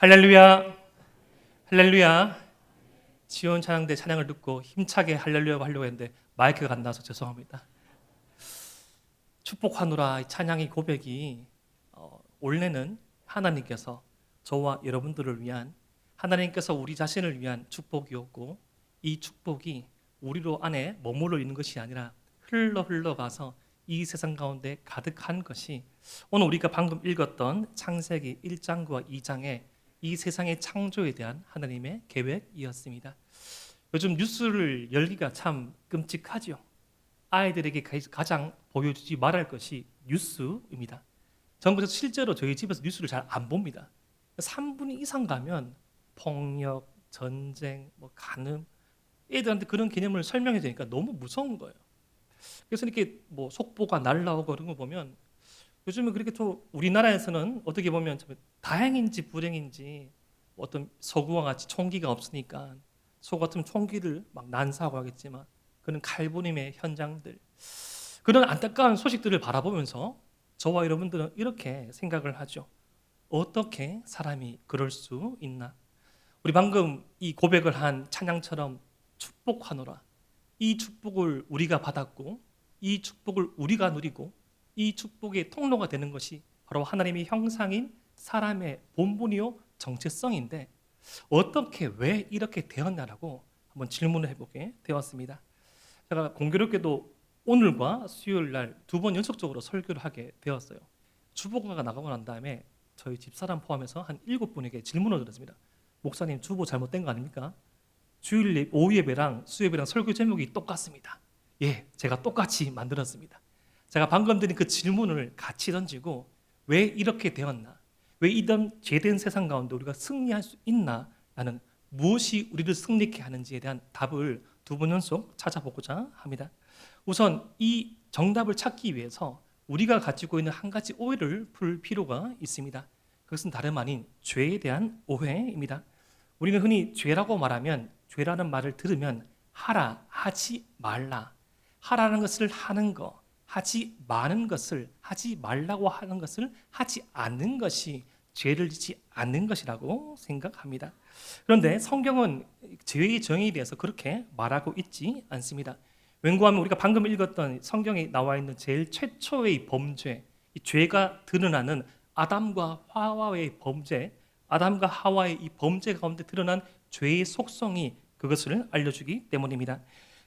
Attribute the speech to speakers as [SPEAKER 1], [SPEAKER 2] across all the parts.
[SPEAKER 1] 할렐루야, 할렐루야. 지온 찬양대 찬양을 듣고 힘차게 할렐루야고 하려고 했는데 마이크가 안 나와서 죄송합니다. 축복하노라 찬양의 고백이 올해는 하나님께서 저와 여러분들을 위한, 하나님께서 우리 자신을 위한 축복이었고, 이 축복이 우리로 안에 머물러 있는 것이 아니라 흘러가서 이 세상 가운데 가득한 것이 오늘 우리가 방금 읽었던 창세기 1장과 2장의 이 세상의 창조에 대한 하나님의 계획이었습니다. 요즘 뉴스를 열기가 참 끔찍하죠. 아이들에게 가장 보여주지 말할 것이 뉴스입니다. 전 그래서 실제로 저희 집에서 뉴스를 잘 안 봅니다. 3분 이상 가면 폭력, 전쟁, 간음, 애들한테 그런 개념을 설명해야 되니까 너무 무서운 거예요. 그래서 이렇게 속보가 날라오고 그런 거 보면 요즘에 그렇게 또 우리나라에서는 어떻게 보면 다행인지 불행인지 어떤 서구와 같이 총기가 없으니까 소 같은 총기를 막 난사하고 하겠지만 그런 칼부림의 현장들, 그런 안타까운 소식들을 바라보면서 저와 여러분들은 이렇게 생각을 하죠. 어떻게 사람이 그럴 수 있나? 우리 방금 이 고백을 한 찬양처럼 축복하노라, 이 축복을 우리가 받았고 이 축복을 우리가 누리고 이 축복의 통로가 되는 것이 바로 하나님의 형상인 사람의 본분이요 정체성인데, 어떻게 왜 이렇게 되었냐라고 한번 질문을 해보게 되었습니다. 제가 공교롭게도 오늘과 수요일 날 2번 연속적으로 설교를 하게 되었어요. 주보가 나가고 난 다음에 저희 집사람 포함해서 한 7분에게 질문을 드렸습니다. 목사님, 주보 잘못된 거 아닙니까? 주일 오후 예배랑 수요예배랑 설교 제목이 똑같습니다. 예, 제가 똑같이 만들었습니다. 제가 방금 드린 그 질문을 같이 던지고 왜 이렇게 되었나? 왜 이런 죄된 세상 가운데 우리가 승리할 수 있나? 라는, 무엇이 우리를 승리케 하는지에 대한 답을 2번 연속 찾아보고자 합니다. 우선 이 정답을 찾기 위해서 우리가 가지고 있는 한 가지 오해를 풀 필요가 있습니다. 그것은 다름 아닌 죄에 대한 오해입니다. 우리는 흔히 죄라고 말하면, 죄라는 말을 들으면 하라, 하지 말라, 하라는 것을 하는 거, 하지 마는 것을, 하지 말라고 하는 것을 하지 않는 것이 죄를 짓지 않는 것이라고 생각합니다. 그런데 성경은 죄의 정의에 대해서 그렇게 말하고 있지 않습니다. 왠고하면 우리가 방금 읽었던 성경에 나와 있는 제일 최초의 범죄, 이 죄가 드러나는 아담과 하와의 범죄, 아담과 하와의 이 범죄 가운데 드러난 죄의 속성이 그것을 알려주기 때문입니다.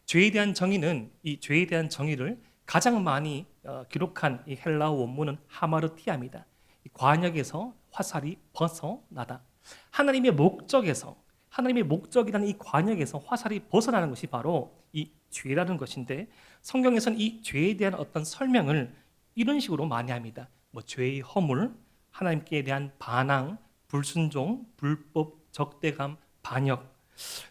[SPEAKER 1] 죄에 대한 정의는, 이 죄에 대한 정의를 가장 많이 기록한 이 헬라어 원문은 하마르티아입니다. 관역에서 화살이 벗어나다. 하나님의 목적에서, 하나님의 목적이라는 이 관역에서 화살이 벗어나는 것이 바로 이 죄라는 것인데, 성경에서는 이 죄에 대한 어떤 설명을 이런 식으로 많이 합니다. 죄의 허물, 하나님께 대한 반항, 불순종, 불법, 적대감, 반역,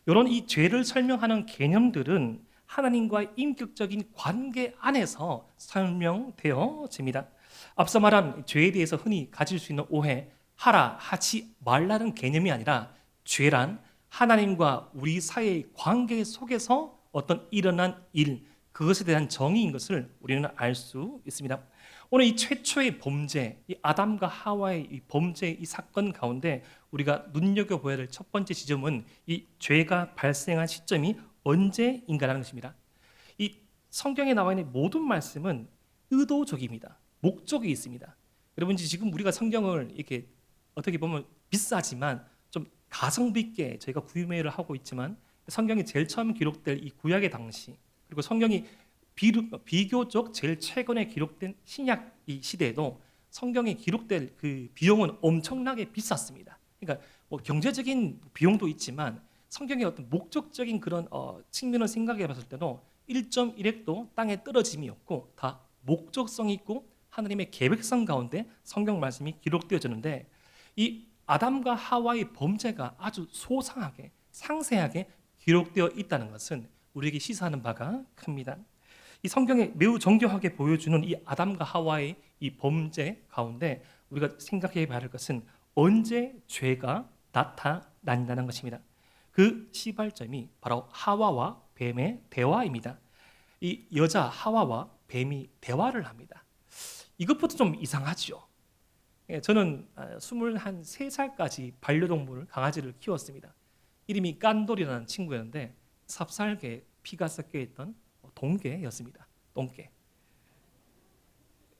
[SPEAKER 1] 이런 이 죄를 설명하는 개념들은 하나님과의 인격적인 관계 안에서 설명되어집니다. 앞서 말한 죄에 대해서 흔히 가질 수 있는 오해, 하라, 하지 말라는 개념이 아니라 죄란 하나님과 우리 사이의 관계 속에서 어떤 일어난 일, 그것에 대한 정의인 것을 우리는 알 수 있습니다. 오늘 이 최초의 범죄, 이 아담과 하와의 이 범죄, 이 사건 가운데 우리가 눈여겨보아야 될 첫 번째 지점은 이 죄가 발생한 시점이 언제인가라는 것입니다. 이 성경에 나와 있는 모든 말씀은 의도적입니다. 목적이 있습니다. 여러분, 지금 우리가 성경을 이렇게 어떻게 보면 비싸지만 좀 가성비 있게 저희가 구매를 하고 있지만, 성경이 제일 처음 기록될 이 구약의 당시, 그리고 성경이 비교적 제일 최근에 기록된 신약 이 시대에도 성경에 기록될 그 비용은 엄청나게 비쌌습니다. 그러니까 경제적인 비용도 있지만 성경의 어떤 목적적인 그런 측면을 생각해 봤을 때도 1.1핵도 땅에 떨어짐이 없고 다 목적성이 있고 하나님의 계획성 가운데 성경 말씀이 기록되어졌는데, 이 아담과 하와의 범죄가 아주 소상하게 상세하게 기록되어 있다는 것은 우리에게 시사하는 바가 큽니다. 이 성경에 매우 정교하게 보여주는 이 아담과 하와의 이 범죄 가운데 우리가 생각해 봐야 할 것은 언제 죄가 나타난다는 것입니다. 그 시발점이 바로 하와와 뱀의 대화입니다. 이 여자 하와와 뱀이 대화를 합니다. 이것부터 좀 이상하죠. 예, 저는 23살까지 반려동물 강아지를 키웠습니다. 이름이 깐돌이라는 친구였는데 삽살개 피가 섞여 있던 동개였습니다. 똥개.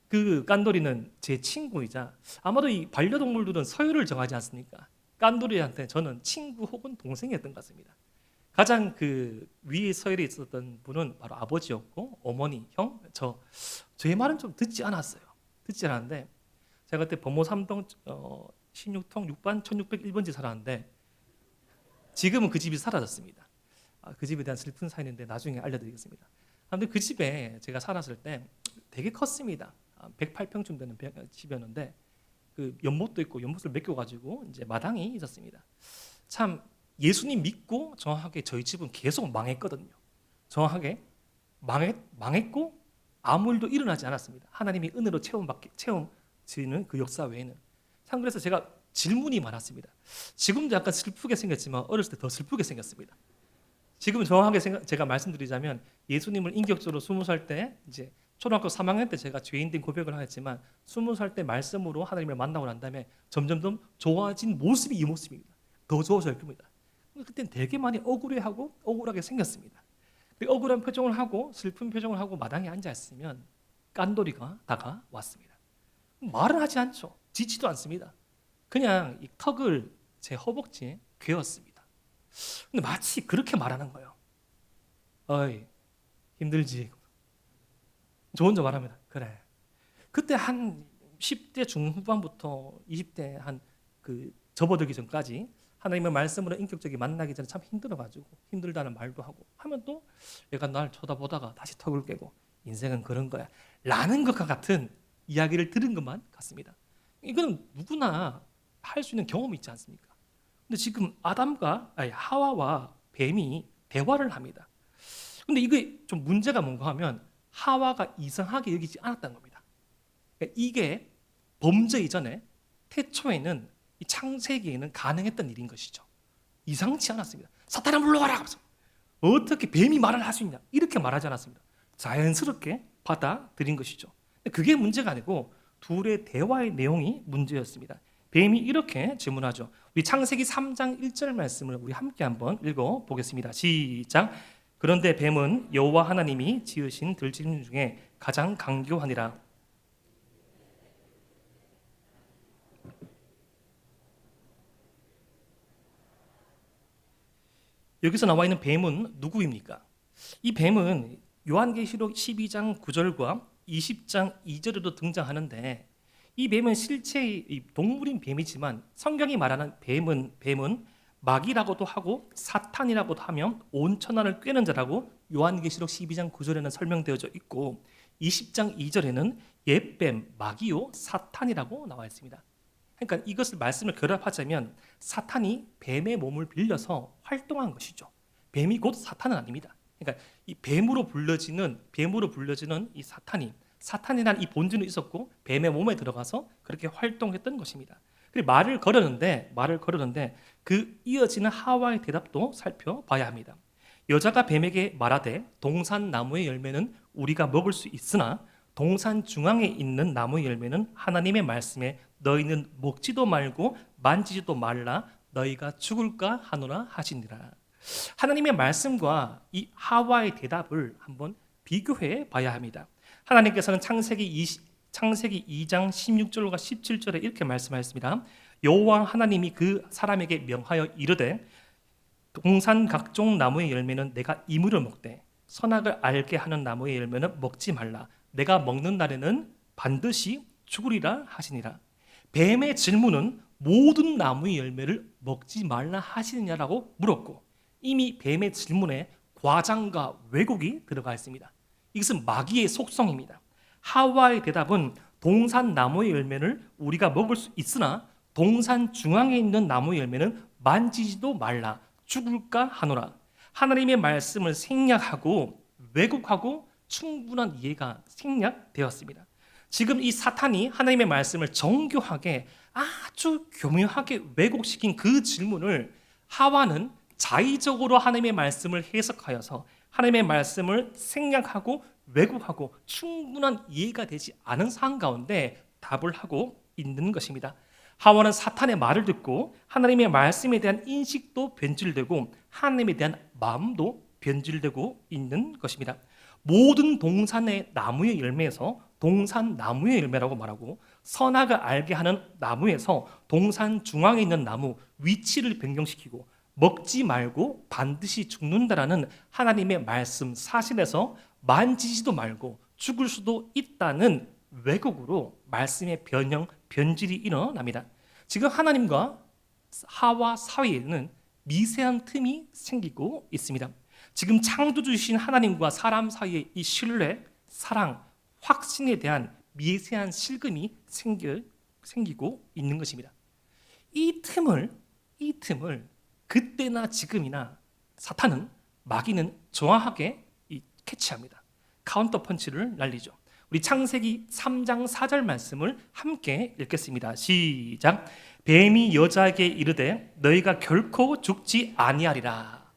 [SPEAKER 1] 그 깐돌이는 제 친구이자 아마도 이 반려동물들은 서열을 정하지 않습니까? 깐돌이한테 저는 친구 혹은 동생이었던 것 같습니다. 가장 그 위에 서열에 있었던 분은 바로 아버지였고 어머니, 형, 저의 말은 좀 듣지 않았어요. 듣지 않았는데 제가 그때 범호 3동 16통 6반 1601번지 살았는데 지금은 그 집이 사라졌습니다. 그 집에 대한 슬픈 사연인데 나중에 알려드리겠습니다. 근데 그 집에 제가 살았을 때 되게 컸습니다. 108평쯤 되는 집이었는데 그 연못도 있고 연못을 메꿔가지고 이제 마당이 있었습니다. 참 예수님 믿고 정확하게 저희 집은 계속 망했거든요. 정확하게 망했고 아무 일도 일어나지 않았습니다. 하나님이 은혜로 채움지는 그 역사 외에는. 참 그래서 제가 질문이 많았습니다. 지금도 약간 슬프게 생겼지만 어렸을 때 더 슬프게 생겼습니다. 지금 정확하게 제가 말씀드리자면 예수님을 인격적으로 20살 때 이제 초등학교 3학년 때 제가 죄인된 고백을 하였지만 20살 때 말씀으로 하나님을 만나고 난 다음에 점점 좋아진 모습이 이 모습입니다. 더 좋아질 겁니다. 그때는 되게 많이 억울해하고 억울하게 생겼습니다. 억울한 표정을 하고 슬픈 표정을 하고 마당에 앉아있으면 깐돌이가 다가왔습니다. 말은 하지 않죠. 짖지도 않습니다. 그냥 이 턱을 제 허벅지에 괴었습니다. 근데 마치 그렇게 말하는 거예요. 어이 힘들지. 저 혼자 말합니다. 그래. 그때 한 10대 중후반부터 20대 한 그 접어들기 전까지 하나님의 말씀으로 인격적인 만나기 전에 참 힘들어가지고 힘들다는 말도 하고 하면 또 얘가 날 쳐다보다가 다시 턱을 깨고 인생은 그런 거야 라는 것과 같은 이야기를 들은 것만 같습니다. 이건 누구나 할 수 있는 경험이 있지 않습니까? 근데 지금 하와와 뱀이 대화를 합니다. 근데 이게 좀 문제가 뭔가 하면 하와가 이상하게 여기지 않았다는 겁니다. 그러니까 이게 범죄 이전에 태초에는 이 창세기에는 가능했던 일인 것이죠. 이상치 않았습니다. 사탄아 물러가라. 어떻게 뱀이 말을 할 수 있냐? 이렇게 말하지 않았습니다. 자연스럽게 받아들인 것이죠. 그게 문제가 아니고 둘의 대화의 내용이 문제였습니다. 뱀이 이렇게 질문하죠. 우리 창세기 3장 1절 말씀을 우리 함께 한번 읽어보겠습니다. 시작. 그런데 뱀은 여호와 하나님이 지으신 들짐승 중에 가장 강교하니라. 여기서 나와 있는 뱀은 누구입니까? 이 뱀은 요한계시록 12장 9절과 20장 2절에도 등장하는데 이 뱀은 실제 동물인 뱀이지만 성경이 말하는 뱀은 마귀라고도 하고 사탄이라고도 하며 온 천하를 꿰는 자라고 요한계시록 12장 9절에는 설명되어져 있고 20장 2절에는 옛뱀 마귀요 사탄이라고 나와 있습니다. 그러니까 이것을 말씀을 결합하자면 사탄이 뱀의 몸을 빌려서 활동한 것이죠. 뱀이 곧 사탄은 아닙니다. 그러니까 이 뱀으로 불려지는 이 사탄이란 이 본질은 있었고 뱀의 몸에 들어가서 그렇게 활동했던 것입니다. 그리고 말을 걸었는데 그 이어지는 하와의 대답도 살펴봐야 합니다. 여자가 뱀에게 말하되 동산 나무의 열매는 우리가 먹을 수 있으나 동산 중앙에 있는 나무의 열매는 하나님의 말씀에 너희는 먹지도 말고 만지지도 말라 너희가 죽을까 하노라 하시니라. 하나님의 말씀과 이 하와의 대답을 한번 비교해 봐야 합니다. 하나님께서는 창세기 2장 16절과 17절에 이렇게 말씀하셨습니다. 여호와 하나님이 그 사람에게 명하여 이르되 동산 각종 나무의 열매는 내가 이물을 먹되 선악을 알게 하는 나무의 열매는 먹지 말라. 내가 먹는 날에는 반드시 죽으리라 하시니라. 뱀의 질문은 모든 나무의 열매를 먹지 말라 하시느냐라고 물었고 이미 뱀의 질문에 과장과 왜곡이 들어가 있습니다. 이것은 마귀의 속성입니다. 하와의 대답은 동산 나무의 열매를 우리가 먹을 수 있으나 동산 중앙에 있는 나무의 열매는 만지지도 말라 죽을까 하노라. 하나님의 말씀을 생략하고 왜곡하고 충분한 이해가 생략되었습니다. 지금 이 사탄이 하나님의 말씀을 정교하게 아주 교묘하게 왜곡시킨 그 질문을 하와는 자의적으로 하나님의 말씀을 해석하여서 하나님의 말씀을 생략하고 왜곡하고 충분한 이해가 되지 않은 상황 가운데 답을 하고 있는 것입니다. 하와는 사탄의 말을 듣고 하나님의 말씀에 대한 인식도 변질되고 하나님에 대한 마음도 변질되고 있는 것입니다. 모든 동산의 나무의 열매에서 동산 나무의 열매라고 말하고 선악을 알게 하는 나무에서 동산 중앙에 있는 나무 위치를 변경시키고 먹지 말고 반드시 죽는다라는 하나님의 말씀 사실에서 만지지도 말고 죽을 수도 있다는 왜곡으로 말씀의 변형, 변질이 일어납니다. 지금 하나님과 하와 사이에는 미세한 틈이 생기고 있습니다. 지금 창조주이신 하나님과 사람 사이의 이 신뢰, 사랑, 확신에 대한 미세한 실금이 생기고 있는 것입니다. 이 틈을 그때나 지금이나 사탄은 마귀는 정확하게 캐치합니다. 카운터 펀치를 날리죠. 우리 창세기 3장 4절 말씀을 함께 읽겠습니다. 시작. 뱀이 여자에게 이르되 너희가 결코 죽지 아니하리라.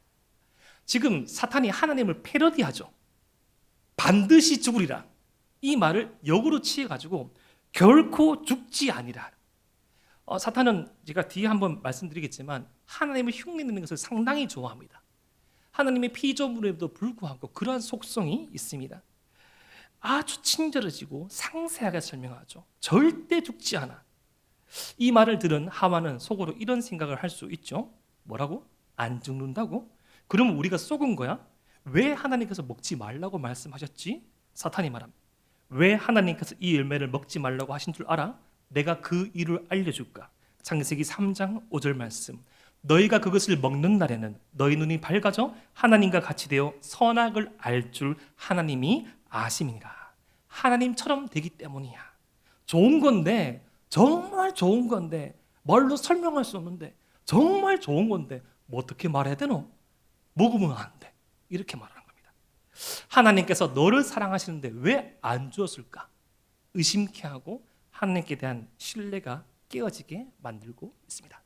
[SPEAKER 1] 지금 사탄이 하나님을 패러디하죠. 반드시 죽으리라. 이 말을 역으로 취해가지고 결코 죽지 아니라. 사탄은 제가 뒤에 한번 말씀드리겠지만 하나님을 흉내내는 것을 상당히 좋아합니다. 하나님의 피조물에도 불구하고 그러한 속성이 있습니다. 아주 친절해지고 상세하게 설명하죠. 절대 죽지 않아. 이 말을 들은 하와는 속으로 이런 생각을 할 수 있죠. 뭐라고? 안 죽는다고? 그럼 우리가 속은 거야? 왜 하나님께서 먹지 말라고 말씀하셨지? 사탄이 말합니다. 왜 하나님께서 이 열매를 먹지 말라고 하신 줄 알아? 내가 그 이유를 알려줄까? 창세기 3장 5절 말씀. 너희가 그것을 먹는 날에는 너희 눈이 밝아져 하나님과 같이 되어 선악을 알 줄 하나님이 아심이니라. 하나님처럼 되기 때문이야. 좋은 건데, 정말 좋은 건데, 말로 설명할 수 없는데, 정말 좋은 건데 뭐 어떻게 말해야 되노? 먹으면 안 돼. 이렇게 말하는 겁니다. 하나님께서 너를 사랑하시는데 왜 안 주었을까? 의심케 하고 하나님께 대한 신뢰가 깨어지게 만들고 있습니다.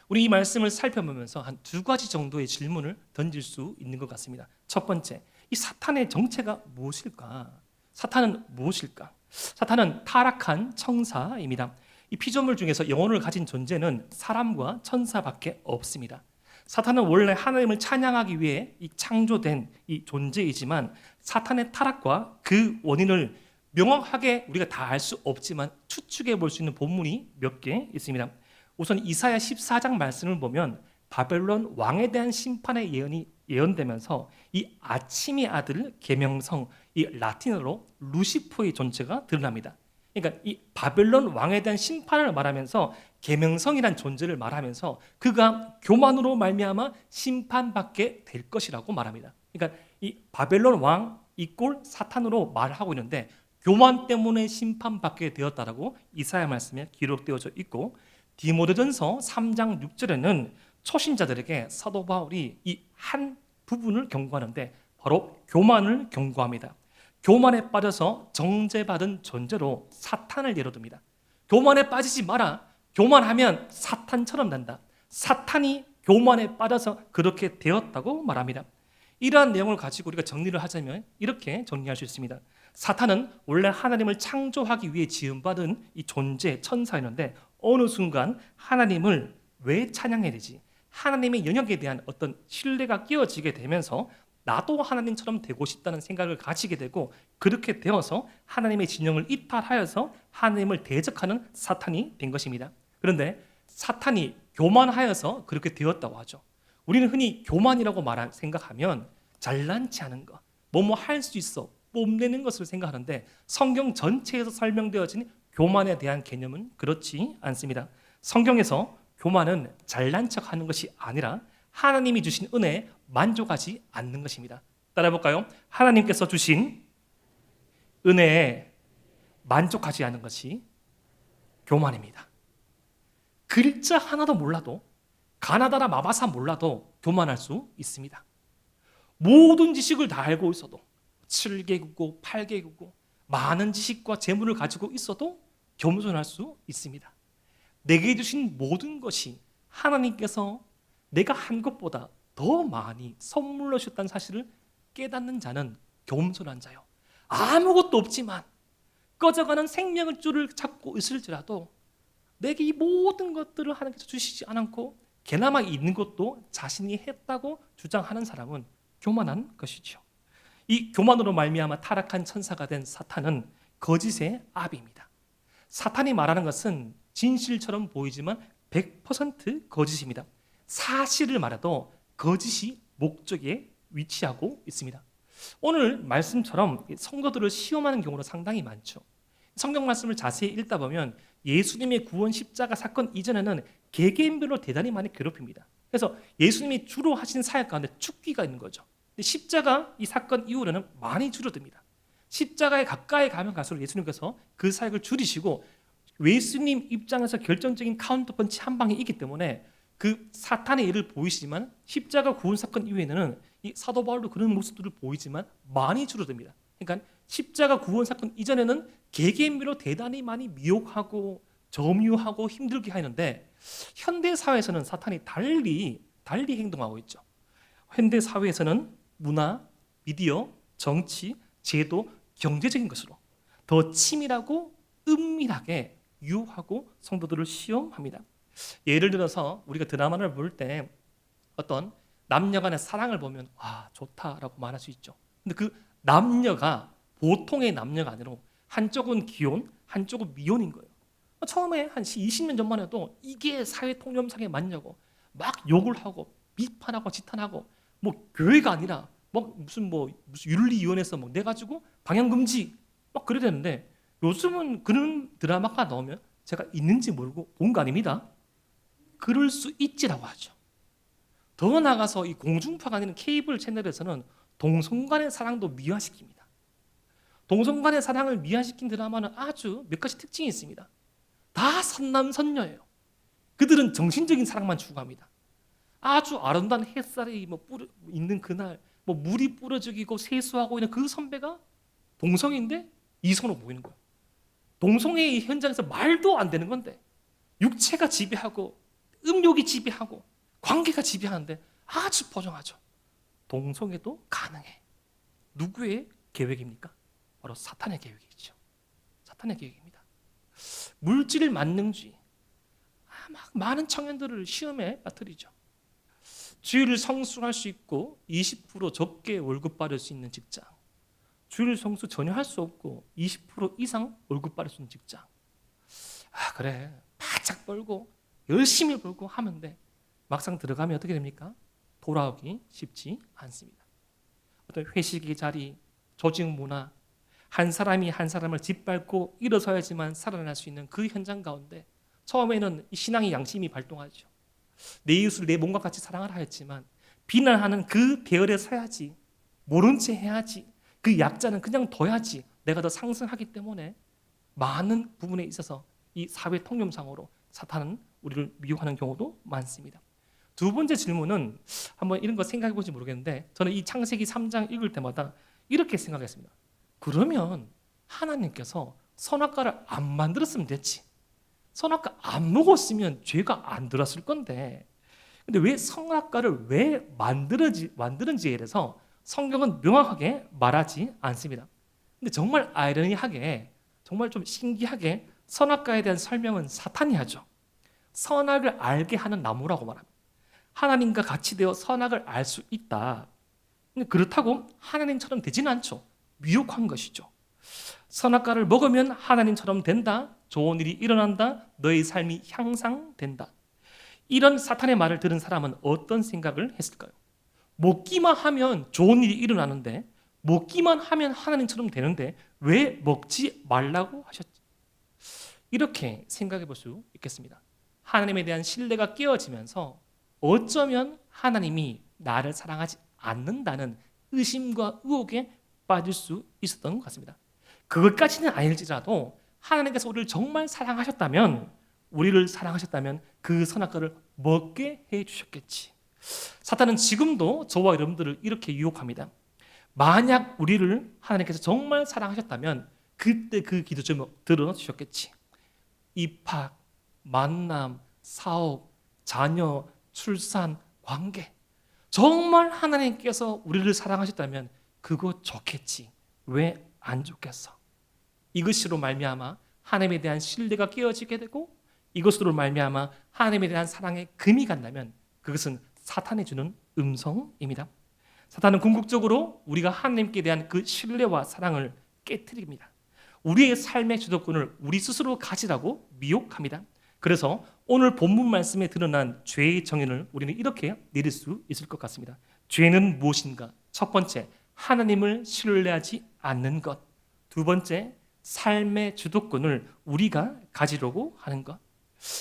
[SPEAKER 1] 우리 이 말씀을 살펴보면서 한 두 가지 정도의 질문을 던질 수 있는 것 같습니다. 첫 번째, 이 사탄의 정체가 무엇일까? 사탄은 무엇일까? 사탄은 타락한 천사입니다. 이 피조물 중에서 영혼을 가진 존재는 사람과 천사밖에 없습니다. 사탄은 원래 하나님을 찬양하기 위해 창조된 이 존재이지만 사탄의 타락과 그 원인을 명확하게 우리가 다 알 수 없지만 추측해 볼 수 있는 본문이 몇 개 있습니다. 우선 이사야 14장 말씀을 보면 바벨론 왕에 대한 심판의 예언이 예언되면서 이 아침의 아들 계명성, 이 라틴어로 루시퍼의 존재가 드러납니다. 그러니까 이 바벨론 왕에 대한 심판을 말하면서 계명성이란 존재를 말하면서 그가 교만으로 말미암아 심판받게 될 것이라고 말합니다. 그러니까 이 바벨론 왕 이꼴 사탄으로 말하고 있는데 교만 때문에 심판받게 되었다라고 이사야 말씀에 기록되어져 있고, 디모데전서 3장 6절에는 초신자들에게 사도 바울이 이 한 부분을 경고하는데 바로 교만을 경고합니다. 교만에 빠져서 정죄받은 존재로 사탄을 예로 듭니다. 교만에 빠지지 마라. 교만하면 사탄처럼 된다. 사탄이 교만에 빠져서 그렇게 되었다고 말합니다. 이러한 내용을 가지고 우리가 정리를 하자면 이렇게 정리할 수 있습니다. 사탄은 원래 하나님을 창조하기 위해 지음받은 이 존재, 천사였는데 어느 순간 하나님을 왜 찬양해야 되지? 하나님의 영역에 대한 어떤 신뢰가 끼어지게 되면서 나도 하나님처럼 되고 싶다는 생각을 가지게 되고 그렇게 되어서 하나님의 진영을 이탈하여서 하나님을 대적하는 사탄이 된 것입니다. 그런데 사탄이 교만하여서 그렇게 되었다고 하죠. 우리는 흔히 교만이라고 생각하면 잘난치 않은 것, 뭐뭐 할 수 있어, 뽐내는 것을 생각하는데 성경 전체에서 설명되어진 교만에 대한 개념은 그렇지 않습니다. 성경에서 교만은 잘난 척하는 것이 아니라 하나님이 주신 은혜에 만족하지 않는 것입니다. 따라해 볼까요? 하나님께서 주신 은혜에 만족하지 않는 것이 교만입니다. 글자 하나도 몰라도 가나다라 마바사 몰라도 교만할 수 있습니다. 모든 지식을 다 알고 있어도 7개국고 8개국고 많은 지식과 재물을 가지고 있어도 겸손할 수 있습니다. 내게 주신 모든 것이 하나님께서 내가 한 것보다 더 많이 선물로 주셨다는 사실을 깨닫는 자는 겸손한 자요. 아무것도 없지만 꺼져가는 생명의 줄을 잡고 있을지라도 내게 이 모든 것들을 하나님께서 주시지 않았고 개나마 있는 것도 자신이 했다고 주장하는 사람은 교만한 것이죠. 이 교만으로 말미암아 타락한 천사가 된 사탄은 거짓의 아비입니다. 사탄이 말하는 것은 진실처럼 보이지만 100% 거짓입니다. 사실을 말해도 거짓이 목적에 위치하고 있습니다. 오늘 말씀처럼 성도들을 시험하는 경우가 상당히 많죠. 성경 말씀을 자세히 읽다 보면 예수님의 구원 십자가 사건 이전에는 개개인별로 대단히 많이 괴롭힙니다. 그래서 예수님이 주로 하신 사역 가운데 죽기가 있는 거죠. 근데 십자가 이 사건 이후로는 많이 줄어듭니다. 십자가에 가까이 가면 갈수록 예수님께서 그 사역을 줄이시고 예수님 입장에서 결정적인 카운터펀치 한 방이 있기 때문에 그 사탄의 일을 보이시지만 십자가 구원 사건 이후에는 이 사도 바울도 그런 모습들을 보이지만 많이 줄어듭니다. 그러니까 십자가 구원 사건 이전에는 개개인별로 대단히 많이 미혹하고 점유하고 힘들게 하는데 현대 사회에서는 사탄이 달리 행동하고 있죠. 현대 사회에서는 문화, 미디어, 정치, 제도, 경제적인 것으로 더 치밀하고 은밀하게 유혹하고 성도들을 시험합니다. 예를 들어서 우리가 드라마를 볼 때 어떤 남녀 간의 사랑을 보면 아 좋다라고 말할 수 있죠. 근데 그 남녀가 보통의 남녀가 아니라 한쪽은 기혼, 한쪽은 미혼인 거예요. 처음에 한 20년 전만 해도 이게 사회 통념상에 맞냐고 막 욕을 하고 비판하고 지탄하고 뭐 교회가 아니라 무슨 윤리위원회에서 내 가지고 방향 금지 막 그래야 되는데 요즘은 그런 드라마가 나오면 제가 있는지 모르고 본 거 아닙니다. 그럴 수 있지라고 하죠. 더 나아가서 이 공중파가 아닌 케이블 채널에서는 동성 간의 사랑도 미화시킵니다. 동성 간의 사랑을 미화시킨 드라마는 아주 몇 가지 특징이 있습니다. 다 선남선녀예요. 그들은 정신적인 사랑만 추구합니다. 아주 아름다운 햇살이 있는 그날 물이 뿌려지고 세수하고 있는 그 선배가 동성인데 이성으로 보이는 거예요. 동성애의 현장에서 말도 안 되는 건데 육체가 지배하고 음욕이 지배하고 관계가 지배하는데 아주 보정하죠. 동성애도 가능해. 누구의 계획입니까? 바로 사탄의 계획이죠. 사탄의 계획입니다. 물질 만능주의. 막 많은 청년들을 시험에 빠뜨리죠. 주일을 성수할 수 있고 20% 적게 월급 받을 수 있는 직장. 주일 성수 전혀 할 수 없고 20% 이상 월급 받을 수 있는 직장. 아 그래 바짝 벌고 열심히 벌고 하면 돼. 막상 들어가면 어떻게 됩니까? 돌아오기 쉽지 않습니다. 어떤 회식의 자리, 조직 문화, 한 사람이 한 사람을 짓밟고 일어서야지만 살아날 수 있는 그 현장 가운데 처음에는 신앙의 양심이 발동하죠. 내 이웃을 내 몸과 같이 사랑하라 했지만 비난하는 그 대열에 서야지, 모른 채 해야지, 그 약자는 그냥 둬야지 내가 더 상승하기 때문에 많은 부분에 있어서 이 사회 통념상으로 사탄은 우리를 미혹하는 경우도 많습니다. 두 번째 질문은 한번 이런 거 생각해 보지 모르겠는데 저는 이 창세기 3장 읽을 때마다 이렇게 생각했습니다. 그러면 하나님께서 선악과를 안 만들었으면 됐지. 선악과 안 먹었으면 죄가 안 들었을 건데 근데 왜 선악과를 왜 만드는지에 대해서 성경은 명확하게 말하지 않습니다. 근데 정말 아이러니하게 정말 좀 신기하게 선악과에 대한 설명은 사탄이 하죠. 선악을 알게 하는 나무라고 말합니다. 하나님과 같이 되어 선악을 알 수 있다. 근데 그렇다고 하나님처럼 되지는 않죠. 미혹한 것이죠. 선악과를 먹으면 하나님처럼 된다. 좋은 일이 일어난다. 너의 삶이 향상된다. 이런 사탄의 말을 들은 사람은 어떤 생각을 했을까요? 먹기만 하면 좋은 일이 일어나는데 먹기만 하면 하나님처럼 되는데 왜 먹지 말라고 하셨지? 이렇게 생각해 볼 수 있겠습니다. 하나님에 대한 신뢰가 깨어지면서 어쩌면 하나님이 나를 사랑하지 않는다는 의심과 의혹에 빠질 수 있었던 것 같습니다. 그것까지는 아닐지라도 하나님께서 우리를 정말 사랑하셨다면 우리를 사랑하셨다면 그 선악과를 먹게 해주셨겠지. 사탄은 지금도 저와 여러분들을 이렇게 유혹합니다. 만약 우리를 하나님께서 정말 사랑하셨다면 그때 그 기도 좀 들어주셨겠지. 입학, 만남, 사업, 자녀, 출산, 관계. 정말 하나님께서 우리를 사랑하셨다면 그거 좋겠지. 왜 안 좋겠어? 이것으로 말미암아 하나님에 대한 신뢰가 깨어지게 되고 이것으로 말미암아 하나님에 대한 사랑에 금이 간다면 그것은 사탄이 주는 음성입니다. 사탄은 궁극적으로 우리가 하나님께 대한 그 신뢰와 사랑을 깨트립니다. 우리의 삶의 주도권을 우리 스스로 가지라고 미혹합니다. 그래서 오늘 본문 말씀에 드러난 죄의 정의를 우리는 이렇게 내릴 수 있을 것 같습니다. 죄는 무엇인가? 첫 번째, 하나님을 신뢰하지 않는 것. 두 번째, 삶의 주도권을 우리가 가지려고 하는 것.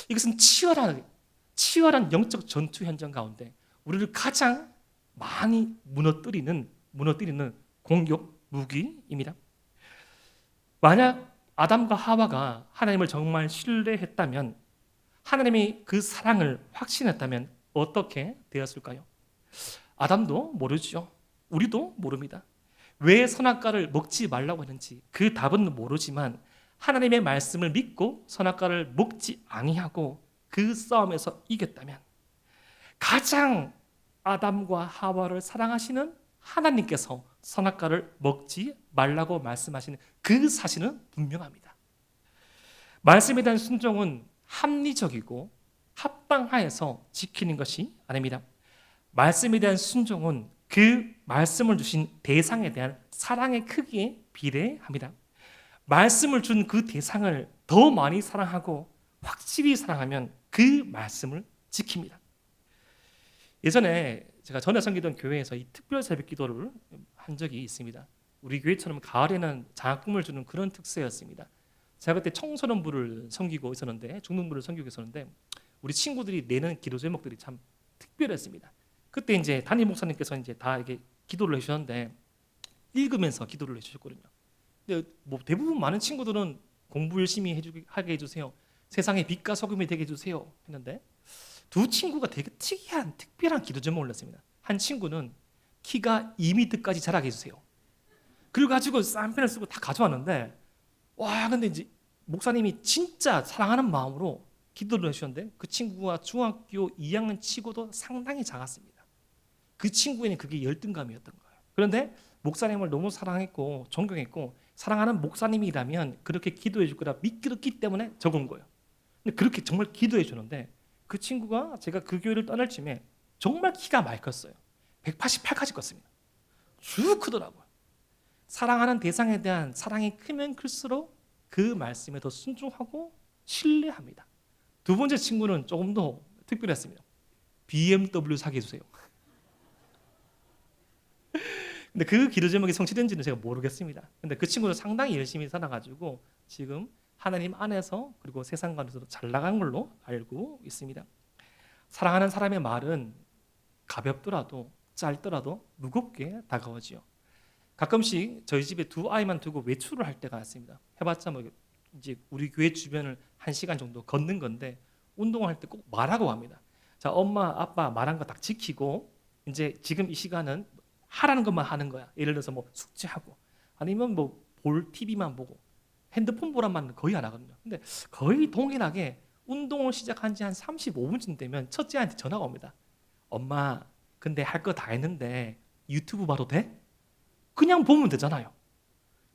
[SPEAKER 1] 이것은 치열한 영적 전투 현장 가운데 우리를 가장 많이 무너뜨리는 공격 무기입니다. 만약 아담과 하와가 하나님을 정말 신뢰했다면, 하나님이 그 사랑을 확신했다면 어떻게 되었을까요? 아담도 모르죠. 우리도 모릅니다. 왜 선악과를 먹지 말라고 했는지 그 답은 모르지만 하나님의 말씀을 믿고 선악과를 먹지 아니하고 그 싸움에서 이겼다면, 가장 아담과 하와를 사랑하시는 하나님께서 선악과를 먹지 말라고 말씀하시는 그 사실은 분명합니다. 말씀에 대한 순종은 합리적이고 합당하여서 지키는 것이 아닙니다. 말씀에 대한 순종은 그 말씀을 주신 대상에 대한 사랑의 크기에 비례합니다. 말씀을 준 그 대상을 더 많이 사랑하고 확실히 사랑하면 그 말씀을 지킵니다. 예전에 제가 전에 섬기던 교회에서 이 특별 새벽 기도를 한 적이 있습니다. 우리 교회처럼 가을에는 장학금을 주는 그런 특세였습니다. 제가 그때 청소년부를 섬기고 있었는데, 중등부를 섬기고 있었는데, 우리 친구들이 내는 기도 제목들이 참 특별했습니다. 그때 이제 담임 목사님께서 이제 다 이게 기도를 해주셨는데 읽으면서 기도를 해주셨거든요. 근데 뭐 대부분 많은 친구들은 공부 열심히 하게 해주세요, 세상에 빛과 소금이 되게 해주세요 했는데, 두 친구가 되게 특별한 기도 제목을 냈습니다. 한 친구는 키가 2m까지 자라게 해주세요. 그리고 가지고 쌈펜을 쓰고 다 가져왔는데, 와, 근데 이제 목사님이 진짜 사랑하는 마음으로 기도를 해주셨는데 그 친구가 중학교 2학년 치고도 상당히 작았습니다. 그 친구에는 그게 열등감이었던 거예요. 그런데 목사님을 너무 사랑했고 존경했고 사랑하는 목사님이라면 그렇게 기도해 줄 거라 믿기 때문에 적은 거예요. 근데 그렇게 정말 기도해 주는데 그 친구가 제가 그 교회를 떠날 쯤에 정말 키가 많이 컸어요. 188까지 컸습니다. 쭉 크더라고요. 사랑하는 대상에 대한 사랑이 크면 클수록 그 말씀에 더 순종하고 신뢰합니다. 두 번째 친구는 조금 더 특별했습니다. BMW 사게 해주세요. 근데 그 기도 제목이 성취된지는 제가 모르겠습니다. 근데 그 친구는 상당히 열심히 살아가지고 지금 하나님 안에서 그리고 세상 가운데서도 잘 나간 걸로 알고 있습니다. 사랑하는 사람의 말은 가볍더라도 짧더라도 무겁게 다가오지요. 가끔씩 저희 집에 두 아이만 두고 외출을 할 때가 있습니다. 해봤자 뭐 이제 우리 교회 주변을 1시간 정도 걷는 건데 운동을 할 때 꼭 말하고 합니다. 자, 엄마, 아빠 말한 거 딱 지키고 이제 지금 이 시간은 하라는 것만 하는 거야. 예를 들어서 뭐 숙제하고 아니면 뭐 볼 TV만 보고 핸드폰 보란 말은 거의 안 하거든요. 근데 거의 동일하게 운동을 시작한 지 한 35분쯤 되면 첫째한테 전화가 옵니다. 엄마, 근데 할 거 다 했는데 유튜브 봐도 돼? 그냥 보면 되잖아요.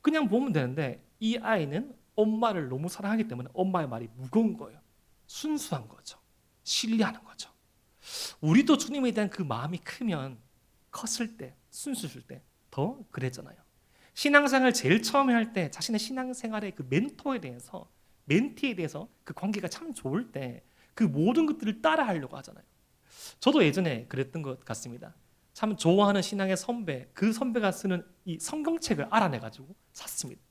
[SPEAKER 1] 그냥 보면 되는데 이 아이는 엄마를 너무 사랑하기 때문에 엄마의 말이 무거운 거예요. 순수한 거죠. 신뢰하는 거죠. 우리도 주님에 대한 그 마음이 크면 컸을 때, 순수했을 때 더 그랬잖아요. 신앙생활 제일 처음에 할 때 자신의 신앙생활의 그 멘티에 대해서 그 관계가 참 좋을 때 그 모든 것들을 따라하려고 하잖아요. 저도 예전에 그랬던 것 같습니다. 참 좋아하는 신앙의 선배, 그 선배가 쓰는 이 성경책을 알아내가지고 샀습니다.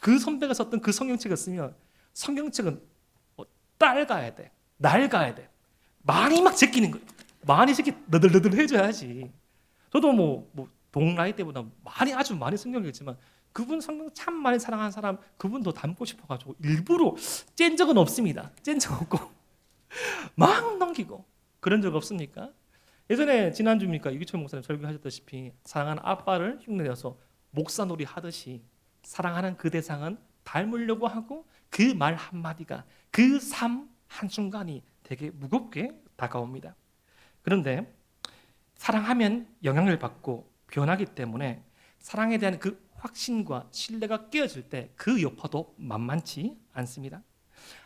[SPEAKER 1] 그 선배가 썼던 그 성경책을 쓰면 성경책은 낡아야 돼, 낡아야 돼. 많이 막 제끼는 거예요. 많이 제끼 너덜너덜 해줘야지. 저도 뭐 동라이 때보다 아주 많이 성경을 읽지만 그분 성경 참 많이 사랑하는 사람 그분도 닮고 싶어가지고 일부러 짠 적은 없습니다. 짠 적 없고 막 넘기고 그런 적 없습니까? 예전에 지난주입니까 이규철 목사님 설교하셨다시피 사랑하는 아빠를 흉내내서 목사놀이 하듯이 사랑하는 그 대상은 닮으려고 하고 그 말 한마디가 그 삶 한순간이 되게 무겁게 다가옵니다. 그런데 사랑하면 영향을 받고 변하기 때문에 사랑에 대한 그 확신과 신뢰가 깨어질 때 그 여파도 만만치 않습니다.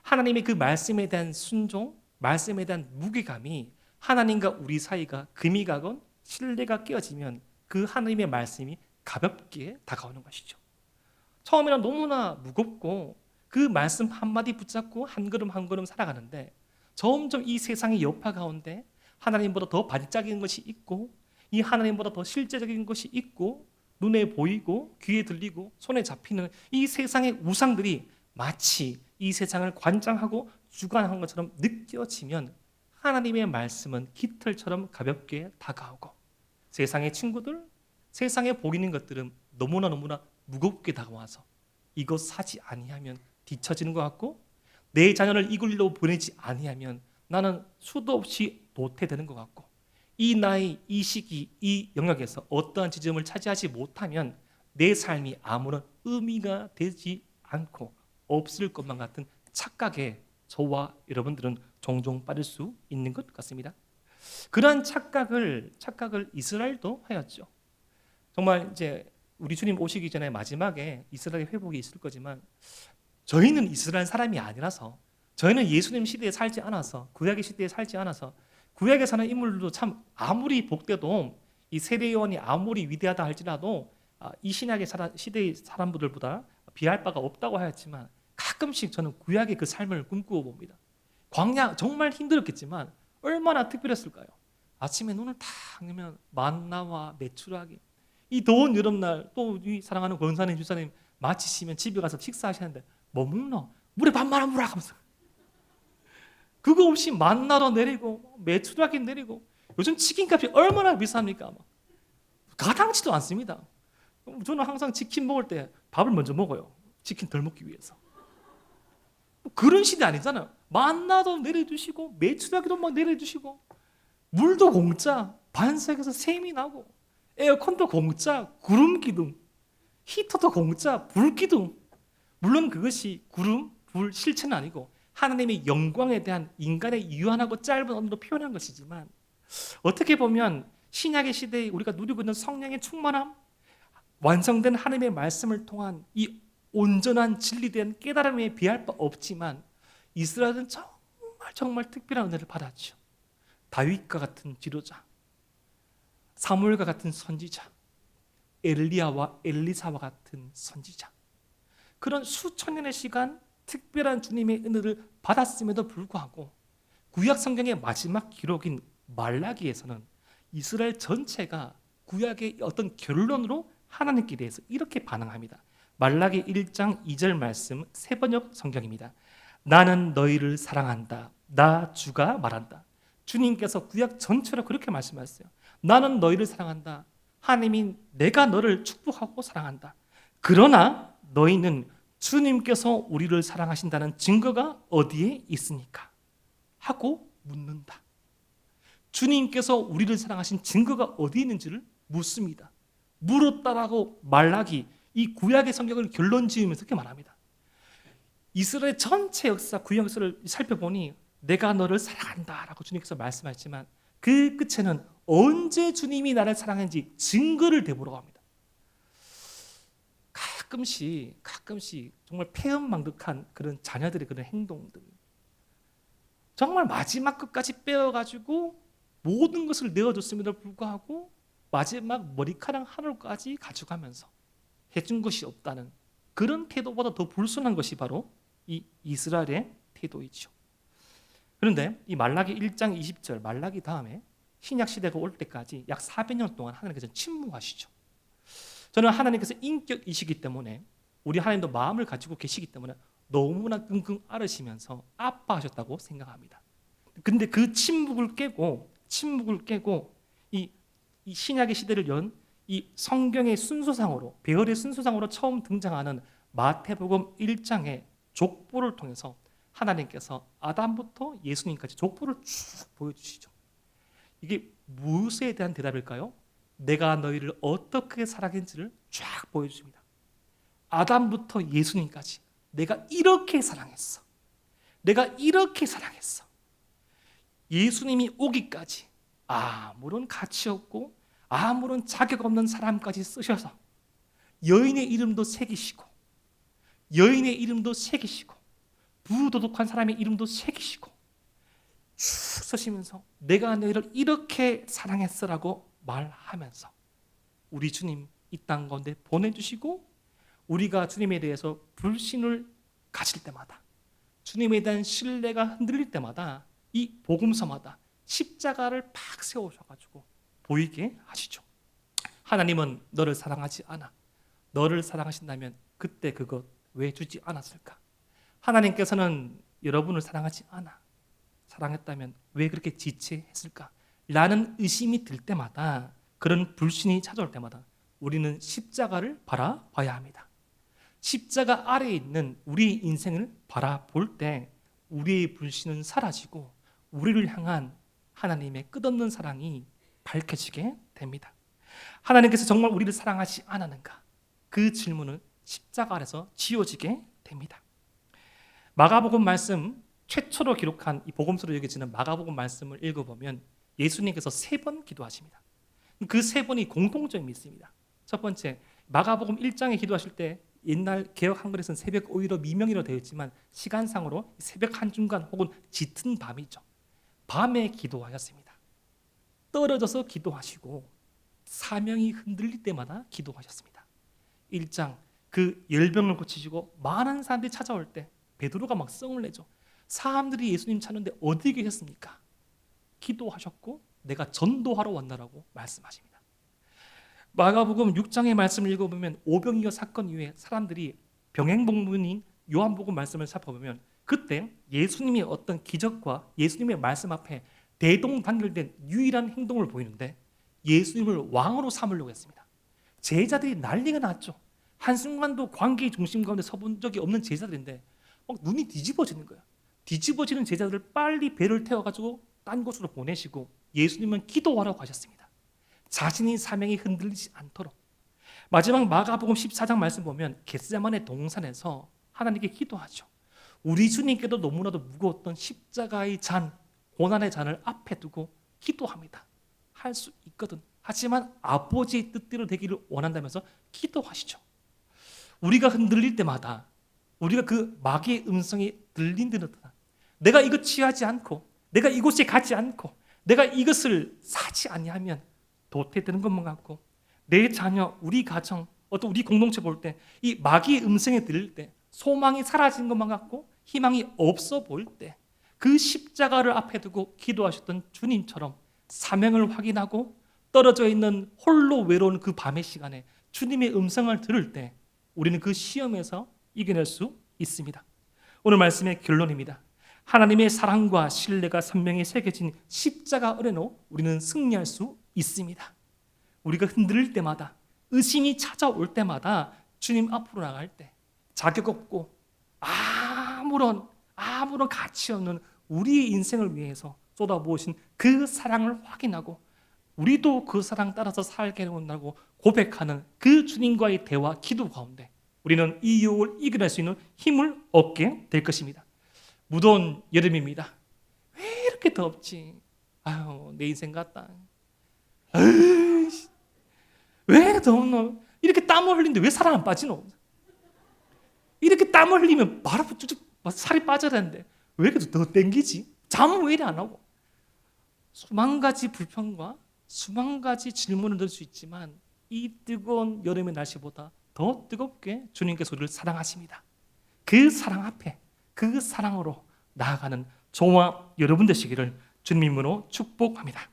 [SPEAKER 1] 하나님의 그 말씀에 대한 순종, 말씀에 대한 무게감이 하나님과 우리 사이가 금이 가건 신뢰가 깨어지면 그 하나님의 말씀이 가볍게 다가오는 것이죠. 처음에는 너무나 무겁고 그 말씀 한마디 붙잡고 한 걸음 한 걸음 살아가는데 점점 이 세상의 여파 가운데 하나님보다 더 반짝이는 것이 있고 이 하나님보다 더 실제적인 것이 있고 눈에 보이고 귀에 들리고 손에 잡히는 이 세상의 우상들이 마치 이 세상을 관장하고 주관하는 것처럼 느껴지면 하나님의 말씀은 깃털처럼 가볍게 다가오고 세상의 친구들, 세상에 보이는 것들은 너무나 무겁게 다가와서 이것 사지 아니하면 뒤처지는 것 같고 내 자녀를 이 길로 보내지 아니하면 나는 수도 없이 도태되는 것 같고 이 나이, 이 시기, 이 영역에서 어떠한 지점을 차지하지 못하면 내 삶이 아무런 의미가 되지 않고 없을 것만 같은 착각에 저와 여러분들은 종종 빠질 수 있는 것 같습니다. 그러한 착각을 이스라엘도 하였죠. 정말 이제 우리 주님 오시기 전에 마지막에 이스라엘 회복이 있을 거지만 저희는 이스라엘 사람이 아니라서 저희는 예수님 시대에 살지 않아서 구약의 시대에 살지 않아서 구약에 사는 인물들도 참 아무리 복되도 이 세례 요한이 아무리 위대하다 할지라도 이 신약의 시대의 사람들보다 비할 바가 없다고 하였지만 가끔씩 저는 구약의 그 삶을 꿈꾸어 봅니다. 광야 정말 힘들었겠지만 얼마나 특별했을까요? 아침에 눈을 탁 뜨면 만나와 메추라기 이 더운 여름날 또 이 사랑하는 권사님 주사님 마치시면 집에 가서 식사하시는데 뭐 먹노? 물에 밥 말아 물어 하면서 그거 없이 만나도 내리고 메추라기 내리고 요즘 치킨값이 얼마나 비쌉니까? 가당치도 않습니다. 저는 항상 치킨 먹을 때 밥을 먼저 먹어요. 치킨 덜 먹기 위해서. 그런 시대 아니잖아요. 만나도 내려주시고 메추라기도 막 내려주시고 물도 공짜, 반석에서 샘이 나고 에어컨도 공짜, 구름 기둥, 히터도 공짜, 불 기둥. 물론 그것이 구름, 불 실체는 아니고 하나님의 영광에 대한 인간의 유한하고 짧은 언어로 표현한 것이지만 어떻게 보면 신약의 시대에 우리가 누리고 있는 성령의 충만함, 완성된 하나님의 말씀을 통한 이 온전한 진리된 깨달음에 비할 바 없지만 이스라엘은 정말 특별한 은혜를 받았죠. 다윗과 같은 지도자, 사무엘과 같은 선지자, 엘리야와 엘리사와 같은 선지자, 그런 수천 년의 시간 특별한 주님의 은혜를 받았음에도 불구하고 구약 성경의 마지막 기록인 말라기에서는 이스라엘 전체가 구약의 어떤 결론으로 하나님께 대해서 이렇게 반응합니다. 말라기 1장 2절 말씀 새번역 성경입니다. 나는 너희를 사랑한다. 나 주가 말한다. 주님께서 구약 전체로 그렇게 말씀하셨어요. 나는 너희를 사랑한다. 하나님이 내가 너를 축복하고 사랑한다. 그러나 너희는 주님께서 우리를 사랑하신다는 증거가 어디에 있습니까? 하고 묻는다. 주님께서 우리를 사랑하신 증거가 어디 있는지를 묻습니다. 물었다라고 말라기 이 구약의 성경을 결론 지으면서 그렇게 말합니다. 이스라엘 전체 역사 구약 역사를 살펴보니 내가 너를 사랑한다라고 주님께서 말씀하셨지만 그 끝에는 언제 주님이 나를 사랑했는지 증거를 대보라고 합니다. 가끔씩 정말 폐언망덕한 그런 자녀들의 그런 행동들, 정말 마지막 끝까지 빼어가지고 모든 것을 내어줬음에도 불구하고 마지막 머리카락 하늘까지 가져가면서 해준 것이 없다는 그런 태도보다 더 불순한 것이 바로 이 이스라엘의 태도이죠. 그런데 이 말라기 1장 20절 말라기 다음에 신약 시대가 올 때까지 약 400년 동안 하나님께서 침묵하시죠. 저는 하나님께서 인격이시기 때문에 우리 하나님도 마음을 가지고 계시기 때문에 너무나 끙끙 앓으시면서 아파하셨다고 생각합니다. 근데 그 침묵을 깨고 이 신약의 시대를 연 이 성경의 순서상으로 배열의 순서상으로 처음 등장하는 마태복음 1장의 족보를 통해서 하나님께서 아담부터 예수님까지 족보를 쭉 보여주시죠. 이게 무엇에 대한 대답일까요? 내가 너희를 어떻게 사랑했는지를 쫙 보여주십니다. 아담부터 예수님까지 내가 이렇게 사랑했어. 내가 이렇게 사랑했어. 예수님이 오기까지 아무런 가치 없고 아무런 자격 없는 사람까지 쓰셔서 여인의 이름도 새기시고 부도덕한 사람의 이름도 새기시고 쭉 서시면서 내가 너희를 이렇게 사랑했어라고 말하면서 우리 주님 이 땅 가운데 보내주시고 우리가 주님에 대해서 불신을 가질 때마다 주님에 대한 신뢰가 흔들릴 때마다 이 복음서마다 십자가를 팍 세우셔가지고 보이게 하시죠. 하나님은 너를 사랑하지 않아. 너를 사랑하신다면 그때 그것 왜 주지 않았을까? 하나님께서는 여러분을 사랑하지 않아. 사랑했다면 왜 그렇게 지체했을까? 라는 의심이 들 때마다, 그런 불신이 찾아올 때마다 우리는 십자가를 바라봐야 합니다. 십자가 아래에 있는 우리의 인생을 바라볼 때 우리의 불신은 사라지고 우리를 향한 하나님의 끝없는 사랑이 밝혀지게 됩니다. 하나님께서 정말 우리를 사랑하지 않았는가? 그 질문은 십자가 아래서 지워지게 됩니다. 마가복음 말씀, 최초로 기록한 이 복음서로 여겨지는 마가복음 말씀을 읽어보면 예수님께서 3번 기도하십니다. 그 3번이 공통점이 있습니다. 첫 번째, 마가복음 1장에 기도하실 때 옛날 개역 한글에서는 새벽 오이로 미명이로 되어 있지만 시간상으로 새벽 한중간 혹은 짙은 밤이죠. 밤에 기도하셨습니다. 떨어져서 기도하시고 사명이 흔들릴 때마다 기도하셨습니다. 1장 그 열병을 고치시고 많은 사람들이 찾아올 때 베드로가 막 성을 내죠. 사람들이 예수님 찾는데 어디 계셨습니까? 기도하셨고 내가 전도하러 왔다라고 말씀하십니다. 마가복음 6장의 말씀을 읽어보면 오병이어 사건 이후에 사람들이 병행복문인 요한복음 말씀을 살펴보면 그때 예수님의 어떤 기적과 예수님의 말씀 앞에 대동단결된 유일한 행동을 보이는데 예수님을 왕으로 삼으려고 했습니다. 제자들이 난리가 났죠. 한순간도 관계의 중심 가운데 서본 적이 없는 제자들인데 막 눈이 뒤집어지는 거예요. 뒤집어지는 제자들을 빨리 배를 태워가지고 딴 곳으로 보내시고 예수님은 기도하라고 하셨습니다. 자신이 사명이 흔들리지 않도록. 마지막 마가복음 14장 말씀 보면 겟세마네 동산에서 하나님께 기도하죠. 우리 주님께도 너무나도 무거웠던 십자가의 잔, 고난의 잔을 앞에 두고 기도합니다. 할 수 있거든. 하지만 아버지의 뜻대로 되기를 원한다면서 기도하시죠. 우리가 흔들릴 때마다 우리가 그 마귀의 음성이 들린 듯한 내가 이거 취하지 않고 내가 이곳에 가지 않고 내가 이것을 사지 아니하면 도태되는 것만 같고 내 자녀, 우리 가정, 어떤 우리 공동체 볼 때 이 마귀의 음성이 들릴 때 소망이 사라진 것만 같고 희망이 없어 보일 때 그 십자가를 앞에 두고 기도하셨던 주님처럼 사명을 확인하고 떨어져 있는 홀로 외로운 그 밤의 시간에 주님의 음성을 들을 때 우리는 그 시험에서 이겨낼 수 있습니다. 오늘 말씀의 결론입니다. 하나님의 사랑과 신뢰가 선명히 새겨진 십자가 아래로 우리는 승리할 수 있습니다. 우리가 흔들릴 때마다 의심이 찾아올 때마다 주님 앞으로 나갈 때 자격 없고 아무런 가치 없는 우리의 인생을 위해서 쏟아부으신 그 사랑을 확인하고 우리도 그 사랑 따라서 살게 된다고 고백하는 그 주님과의 대화, 기도 가운데 우리는 이 유혹을 이겨낼 수 있는 힘을 얻게 될 것입니다. 무더운 여름입니다. 왜 이렇게 덥지? 아유, 내 인생 같다. 왜 더웠노? 이렇게 땀을 흘리는데 왜 살 안 빠지노? 이렇게 땀을 흘리면 바로 쭉쭉 살이 빠져야 되는데 왜 이렇게 더 땡기지? 잠은 왜 이래 안 하고? 수만 가지 불평과 수만 가지 질문을 들 수 있지만 이 뜨거운 여름의 날씨보다 더 뜨겁게 주님께서 우리를 사랑하십니다. 그 사랑 앞에 그 사랑으로 나아가는 저와 여러분 되시기를 주님 이름으로 축복합니다.